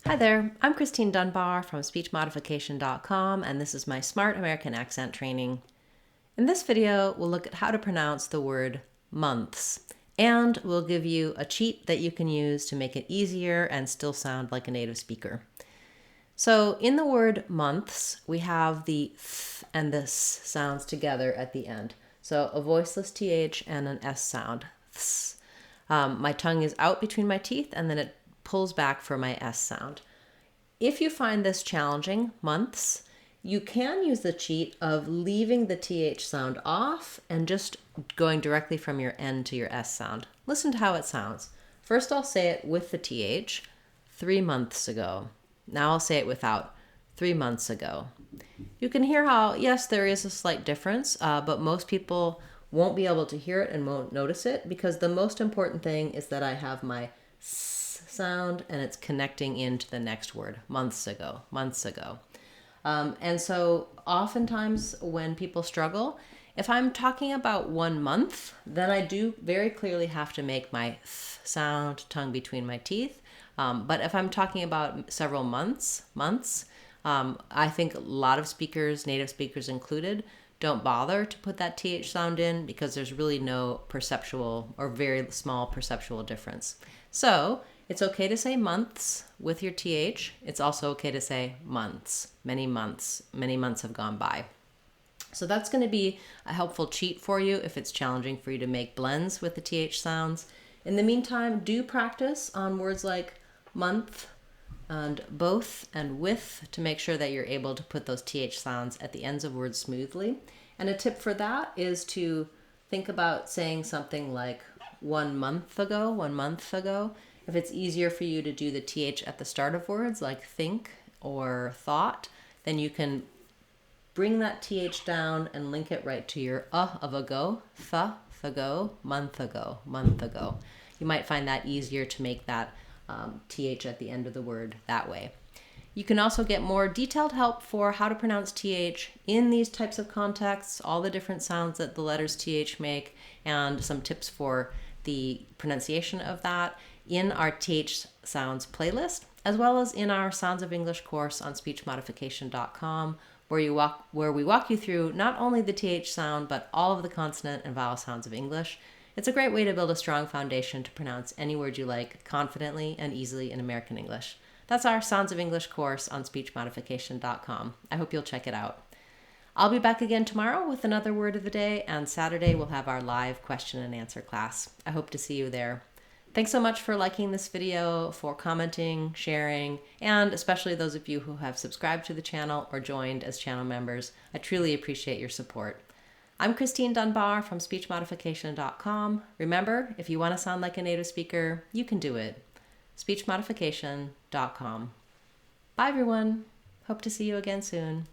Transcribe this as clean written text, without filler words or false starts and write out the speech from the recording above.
Hi there, I'm Christine Dunbar from speechmodification.com, and this is my Smart American Accent training. In this video, we'll look at how to pronounce the word months, and we'll give you a cheat that you can use to make it easier and still sound like a native speaker. So in the word months, we have the th and the s sounds together at the end. So a voiceless th and an s sound. Ths. My tongue is out between my teeth, and then it pulls back for my S sound. If you find this challenging, months, you can use the cheat of leaving the TH sound off and just going directly from your N to your S sound. Listen to how it sounds. First I'll say it with the TH, 3 months ago. Now I'll say it without, 3 months ago. You can hear how, yes, there is a slight difference, but most people won't be able to hear it and won't notice it because the most important thing is that I have my S sound and it's connecting into the next word, months ago, months ago. And so oftentimes when people struggle, if I'm talking about 1 month, then I do very clearly have to make my th sound, tongue between my teeth. But if I'm talking about several months, I think a lot of speakers, native speakers included, don't bother to put that TH sound in because there's really no perceptual or very small perceptual difference. So it's okay to say months with your TH. It's also okay to say months. Many months have gone by. So that's going to be a helpful cheat for you if it's challenging for you to make blends with the TH sounds. In the meantime, do practice on words like month and both and with to make sure that you're able to put those TH sounds at the ends of words smoothly. And a tip for that is to think about saying something like 1 month ago, 1 month ago. If it's easier for you to do the TH at the start of words like think or thought, then you can bring that TH down and link it right to your of ago, ago, month ago, month ago. You might find that easier to make that TH at the end of the word that way. You can also get more detailed help for how to pronounce TH in these types of contexts, all the different sounds that the letters TH make, and some tips for the pronunciation of that in our TH sounds playlist, as well as in our Sounds of English course on speechmodification.com, where we walk you through not only the TH sound, but all of the consonant and vowel sounds of English. It's a great way to build a strong foundation to pronounce any word you like confidently and easily in American English. That's our Sounds of English course on speechmodification.com. I hope you'll check it out. I'll be back again tomorrow with another word of the day, and Saturday we'll have our live question and answer class. I hope to see you there. Thanks so much for liking this video, for commenting, sharing, and especially those of you who have subscribed to the channel or joined as channel members. I truly appreciate your support. I'm Christine Dunbar from speechmodification.com. Remember, if you want to sound like a native speaker, you can do it. speechmodification.com. Bye everyone. Hope to see you again soon.